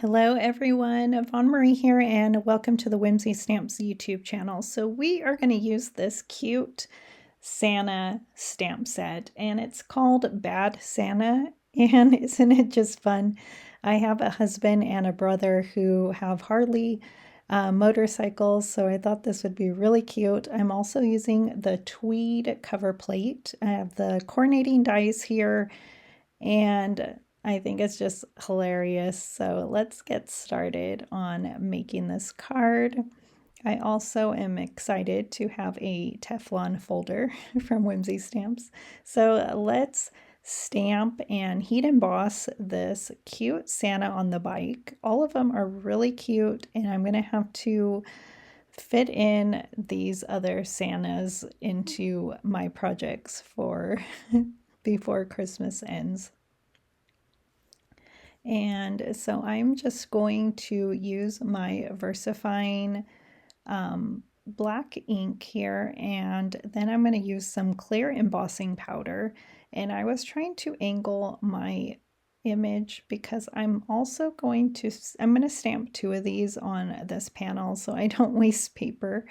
Hello everyone, Yvonne Marie here and welcome to the Whimsy Stamps YouTube channel. So we are going to use this cute Santa stamp set and it's called Bad Santa, and isn't it just fun? I have a husband and a brother who have Harley motorcycles, so I thought this would be really cute. I'm also using the tweed cover plate. I have the coordinating dies here and I think it's just hilarious. So let's get started on making this card. I also am excited to have a Teflon folder from Whimsy Stamps. So let's stamp and heat emboss this cute Santa on the bike. All of them are really cute, and I'm going to have to fit in these other Santas into my projects for before Christmas ends. And so I'm just going to use my VersaFine black ink here, and then I'm going to use some clear embossing powder. And I was trying to angle my image because I'm going to stamp two of these on this panel so I don't waste paper.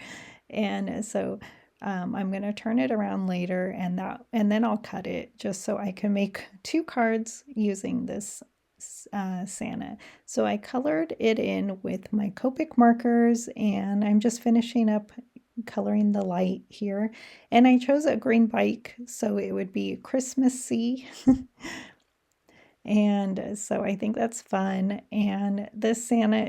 And so I'm going to turn it around later, and then I'll cut it just so I can make two cards using this Santa. So I colored it in with my Copic markers, and I'm just finishing up coloring the light here. And I chose a green bike so it would be Christmassy. And so I think that's fun. And this Santa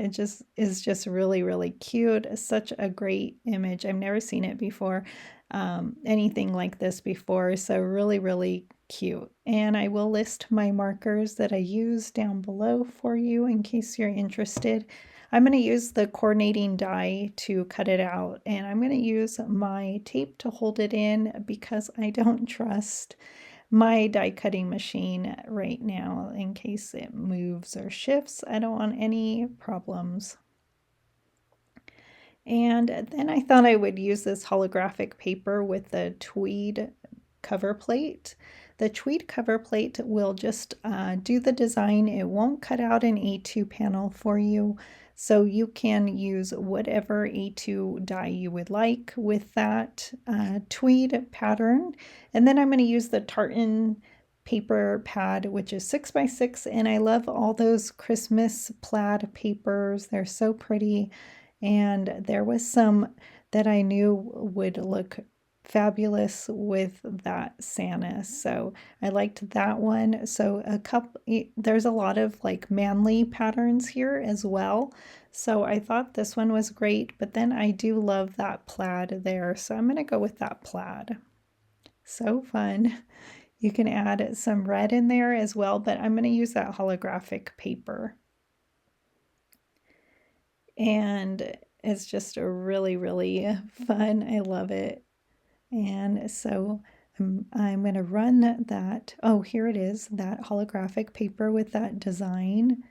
is just really, really cute. It's such a great image. I've never seen it before, anything like this before. So really, really cute. And I will list my markers that I use down below for you in case you're interested. I'm going to use the coordinating die to cut it out, and I'm going to use my tape to hold it in because I don't trust my die cutting machine right now in case it moves or shifts. I don't want any problems. And then I thought I would use this holographic paper with the tweed cover plate. The tweed cover plate will just do the design. It won't cut out an A2 panel for you. So you can use whatever A2 die you would like with that tweed pattern. And then I'm going to use the tartan paper pad, which is 6x6. And I love all those Christmas plaid papers. They're so pretty. And there was some that I knew would look fabulous with that Santa, so I liked that one. So there's a lot of like manly patterns here as well, so I thought this one was great, but then I do love that plaid there, so I'm gonna go with that plaid. So fun. You can add some red in there as well, but I'm gonna use that holographic paper. And it's just a really, really fun. I love it. And so I'm going to run that. Oh, here it is, that holographic paper with that design.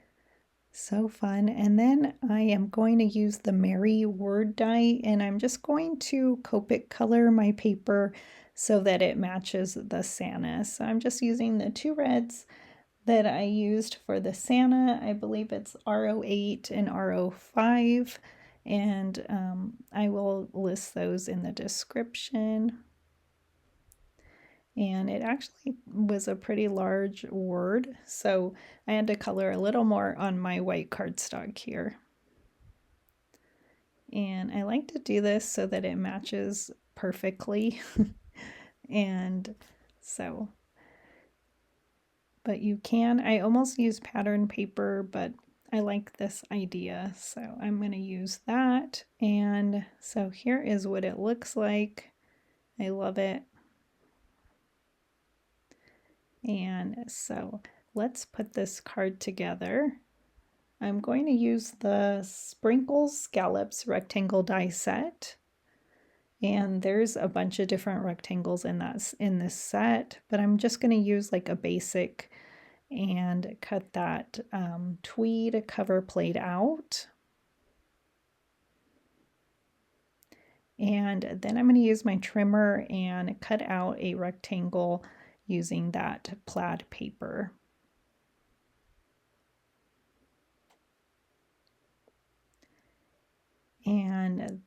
So fun. And then I am going to use the Merry word die, and I'm just going to Copic color my paper so that it matches the Santa. So I'm just using the two reds that I used for the Santa. I believe it's R08 and R05, and I will list those in the description. And it actually was a pretty large word, so I had to color a little more on my white cardstock here. And I like to do this so that it matches perfectly. And so, but you can, I almost use pattern paper, but I like this idea, so I'm going to use that. And so here is what it looks like. I love it. And so let's put this card together. I'm going to use the Sprinkles Scallops rectangle die set. And there's a bunch of different rectangles in this set, but I'm just going to use like a basic and cut that tweed cover plate out. And then I'm going to use my trimmer and cut out a rectangle using that plaid paper. And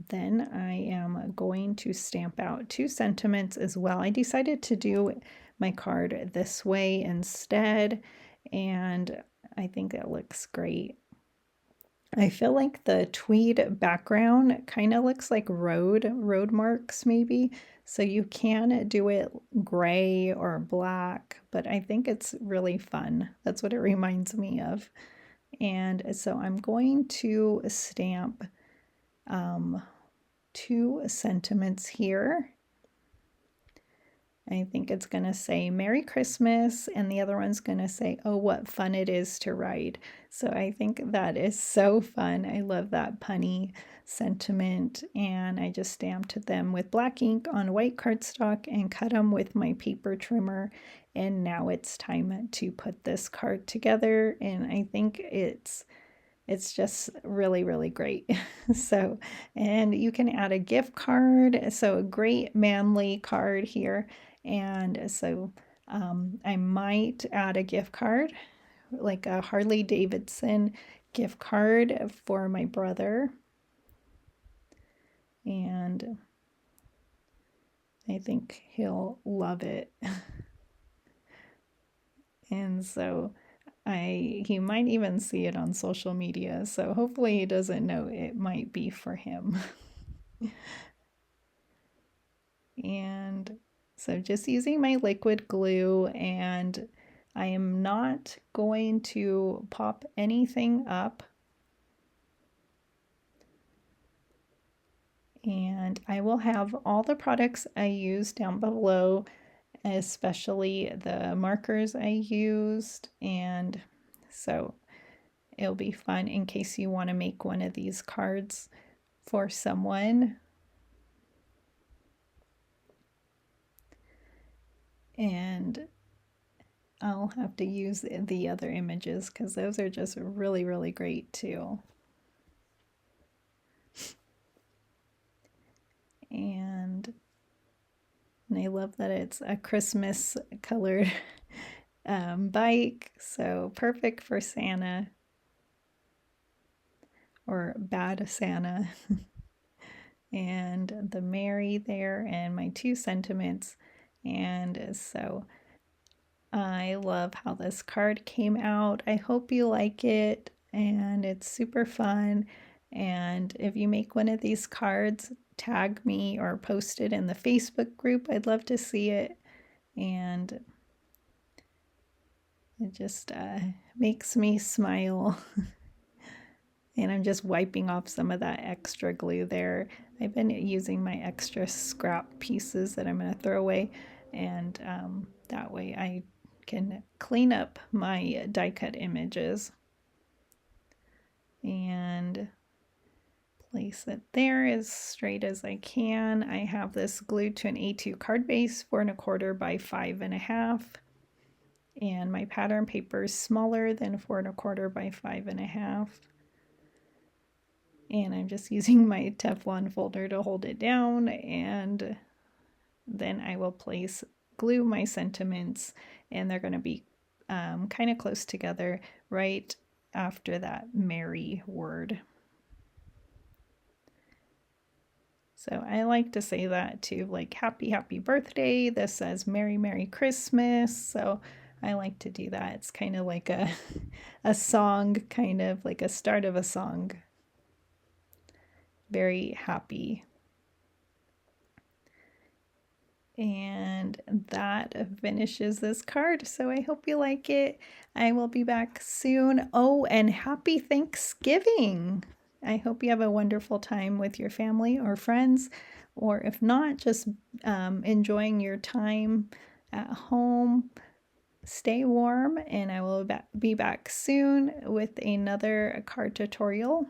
then I am going to stamp out 2 sentiments as well. I decided to do my card this way instead, and I think it looks great. I feel like the tweed background kind of looks like road marks maybe. So you can do it gray or black, but I think it's really fun. That's what it reminds me of. And so I'm going to stamp 2 sentiments here. I think it's going to say Merry Christmas, and the other one's going to say, oh, what fun it is to ride. So I think that is so fun. I love that punny sentiment, and I just stamped them with black ink on white cardstock and cut them with my paper trimmer. And now it's time to put this card together, and I think it's just really, really great. So, and you can add a gift card. So a great manly card here. And so I might add a gift card, like a Harley Davidson gift card for my brother. And I think he'll love it. And so he might even see it on social media, so hopefully he doesn't know it might be for him. And so just using my liquid glue, and I am not going to pop anything up. And I will have all the products I use down below, especially the markers I used, and so it'll be fun in case you want to make one of these cards for someone. And I'll have to use the other images because those are just really, really great too. And I love that it's a Christmas colored bike, so perfect for Santa or bad Santa. And the Mary there and my 2 sentiments. And so I love how this card came out. I hope you like it, and it's super fun. And if you make one of these cards, tag me or post it in the Facebook group. I'd love to see it. And it just makes me smile. And I'm just wiping off some of that extra glue there. I've been using my extra scrap pieces that I'm going to throw away, and that way I can clean up my die cut images. And place it there as straight as I can. I have this glued to an A2 card base, 4 1/4 by 5 1/2. And my pattern paper is smaller than 4 1/4 by 5 1/2. And I'm just using my Teflon folder to hold it down, and then I will glue my sentiments, and they're going to be kind of close together right after that Merry word. So I like to say that too, like happy, happy birthday. This says Merry, Merry Christmas. So I like to do that. It's kind of like a song, kind of like a start of a song. Very happy. And that finishes this card. So I hope you like it. I will be back soon. Oh, and happy Thanksgiving. I hope you have a wonderful time with your family or friends, or if not, just enjoying your time at home. Stay warm, and I will be back soon with another card tutorial.